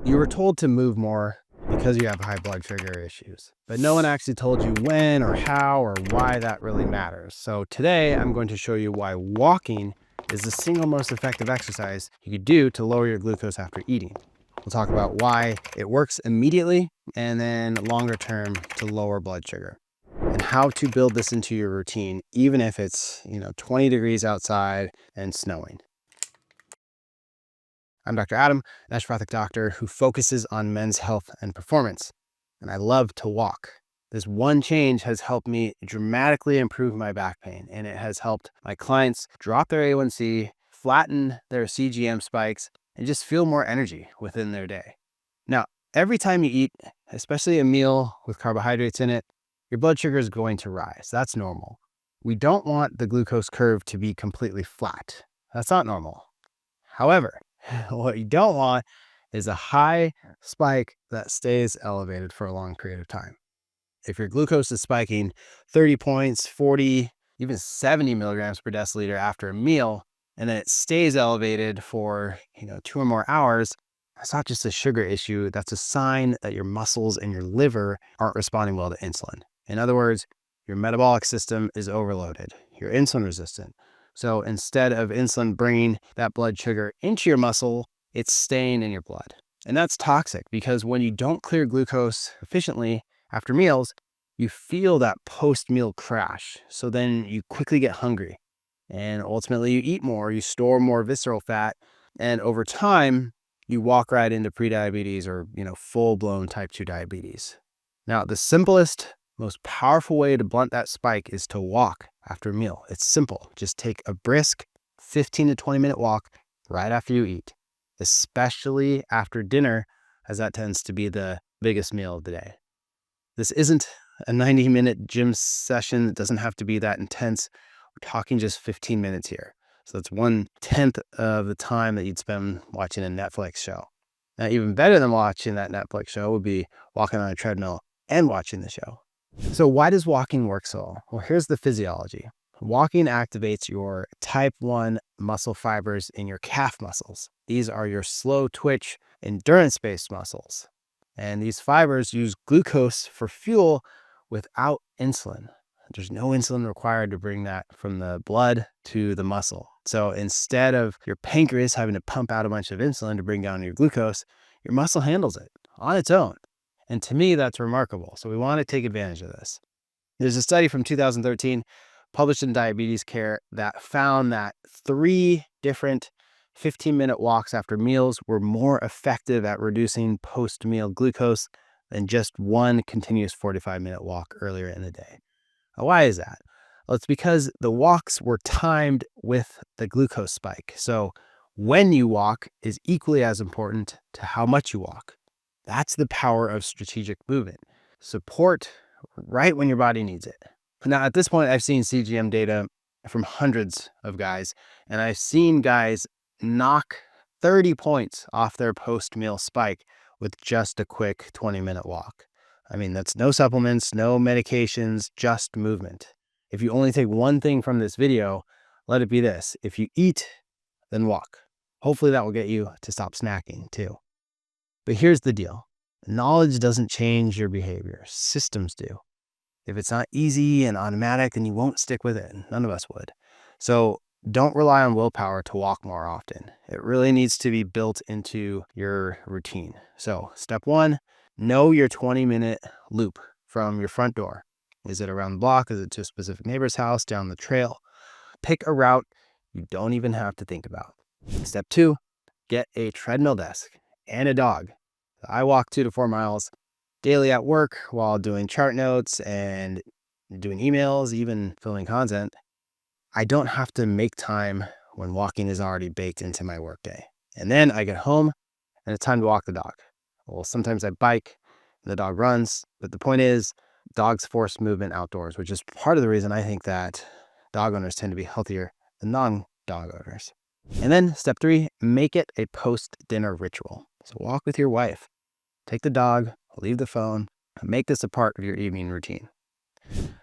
You were told to move more because you have high blood sugar issues, but no one actually told you when or how or why that really matters. So today I'm going to show you why walking is the single most effective exercise you could do to lower your glucose after eating. We'll talk about why it works immediately and then longer term to lower blood sugar, and how to build this into your routine even if it's 20 degrees outside and snowing. I'm Dr. Adam, a naturopathic doctor who focuses on men's health and performance, and I love to walk. This one change has helped me dramatically improve my back pain, and it has helped my clients drop their A1C, flatten their CGM spikes, and just feel more energy within their day. Now, every time you eat, especially a meal with carbohydrates in it, your blood sugar is going to rise. That's normal. We don't want the glucose curve to be completely flat. That's not normal. However, what you don't want is a high spike that stays elevated for a long period of time. If your glucose is spiking 30 points, 40, even 70 milligrams per deciliter after a meal, and then it stays elevated for 2 or more hours, that's not just a sugar issue. That's a sign that your muscles and your liver aren't responding well to insulin. In other words, your metabolic system is overloaded. You're insulin resistant. So instead of insulin bringing that blood sugar into your muscle, it's staying in your blood. And that's toxic because when you don't clear glucose efficiently after meals, you feel that post-meal crash. So then you quickly get hungry and ultimately you eat more, you store more visceral fat, and over time, you walk right into prediabetes or, full-blown type 2 diabetes. Now, the simplest, most powerful way to blunt that spike is to walk after a meal. It's simple. Just take a brisk 15 to 20 minute walk right after you eat, especially after dinner, as that tends to be the biggest meal of the day. This isn't a 90-minute gym session. It doesn't have to be that intense. We're talking just 15 minutes here. So that's 1/10 of the time that you'd spend watching a Netflix show. Now, even better than watching that Netflix show would be walking on a treadmill and watching the show. So why does walking work so well? Well, here's the physiology. Walking activates your type 1 muscle fibers in your calf muscles. These are your slow twitch, endurance-based muscles. And these fibers use glucose for fuel without insulin. There's no insulin required to bring that from the blood to the muscle. So instead of your pancreas having to pump out a bunch of insulin to bring down your glucose, your muscle handles it on its own. And to me, that's remarkable. So we want to take advantage of this. There's a study from 2013 published in Diabetes Care that found that 3 different 15-minute walks after meals were more effective at reducing post-meal glucose than just one continuous 45-minute walk earlier in the day. Now, why is that? Well, it's because the walks were timed with the glucose spike. So when you walk is equally as important to how much you walk. That's the power of strategic movement. Support right when your body needs it. Now, at this point, I've seen CGM data from hundreds of guys, and I've seen guys knock 30 points off their post-meal spike with just a quick 20-minute walk. I mean, that's no supplements, no medications, just movement. If you only take one thing from this video, let it be this. If you eat, then walk. Hopefully that will get you to stop snacking too. But here's the deal. Knowledge doesn't change your behavior. Systems do. If it's not easy and automatic, then you won't stick with it. None of us would. So don't rely on willpower to walk more often. It really needs to be built into your routine. So step 1, know your 20-minute loop from your front door. Is it around the block? Is it to a specific neighbor's house, down the trail? Pick a route you don't even have to think about. Step 2, get a treadmill desk and a dog. I walk 2 to 4 miles daily at work while doing chart notes and doing emails, even filming content. I don't have to make time when walking is already baked into my workday. And then I get home and it's time to walk the dog. Well, sometimes I bike, the dog runs, but the point is dogs force movement outdoors, which is part of the reason I think that dog owners tend to be healthier than non-dog owners. And then step 3, make it a post-dinner ritual. So walk with your wife, take the dog, leave the phone, and make this a part of your evening routine.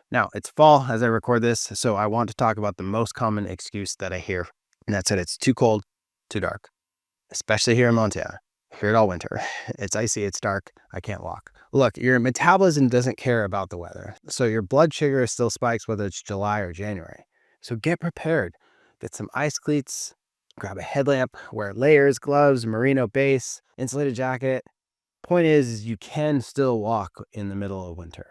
Now, it's fall as I record this, so I want to talk about the most common excuse that I hear, and that's that it's too cold, too dark, especially here in Montana. Here it all winter. It's icy, it's dark, I can't walk. Look, your metabolism doesn't care about the weather. So your blood sugar still spikes whether it's July or January. So get prepared. Get some ice cleats, grab a headlamp, wear layers, gloves, merino base, insulated jacket. Point is you can still walk in the middle of winter.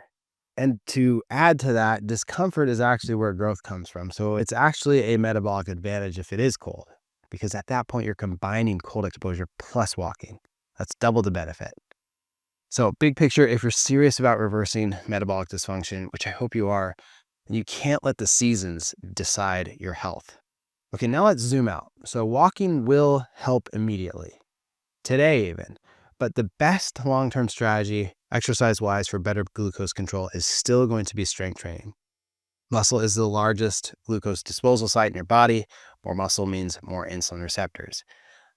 And to add to that, discomfort is actually where growth comes from. So it's actually a metabolic advantage if it is cold, because at that point you're combining cold exposure plus walking. That's double the benefit. So big picture, if you're serious about reversing metabolic dysfunction, which I hope you are, you can't let the seasons decide your health. Okay, now let's zoom out. So walking will help immediately, today even. But the best long-term strategy, exercise-wise, for better glucose control is still going to be strength training. Muscle is the largest glucose disposal site in your body. More muscle means more insulin receptors.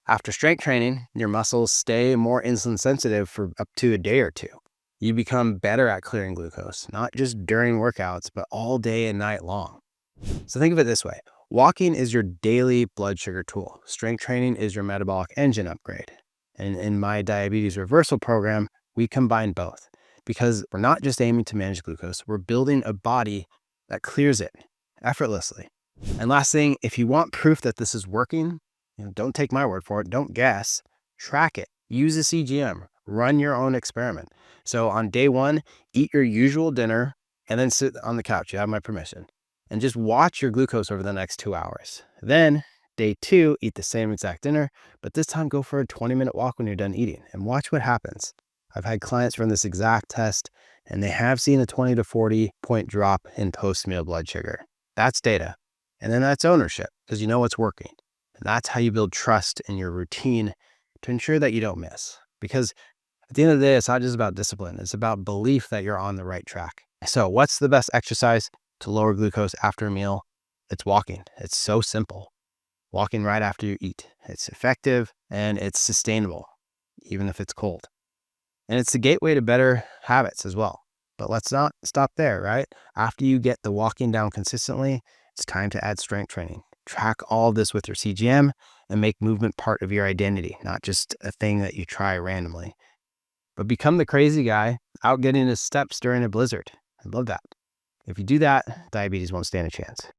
After strength training, your muscles stay more insulin sensitive for up to a day or two. You become better at clearing glucose, not just during workouts, but all day and night long. So think of it this way. Walking is your daily blood sugar tool. Strength training is your metabolic engine upgrade. And in my diabetes reversal program, we combine both because we're not just aiming to manage glucose, we're building a body that clears it effortlessly. And last thing, if you want proof that this is working, don't take my word for it, don't guess, track it. Use a CGM, run your own experiment. So on day 1, eat your usual dinner and then sit on the couch. You have my permission. And just watch your glucose over the next 2 hours. Then day 2, eat the same exact dinner, but this time go for a 20-minute walk when you're done eating and watch what happens. I've had clients run this exact test and they have seen a 20 to 40 point drop in post-meal blood sugar. That's data. And then that's ownership because you know what's working. And that's how you build trust in your routine to ensure that you don't miss. Because at the end of the day, it's not just about discipline. It's about belief that you're on the right track. So what's the best exercise to lower glucose after a meal? It's walking. It's so simple. Walking right after you eat. It's effective and it's sustainable, even if it's cold. And it's the gateway to better habits as well. But let's not stop there, right? After you get the walking down consistently, it's time to add strength training. Track all of this with your CGM and make movement part of your identity, not just a thing that you try randomly. But become the crazy guy out getting his steps during a blizzard. I love that. If you do that, diabetes won't stand a chance.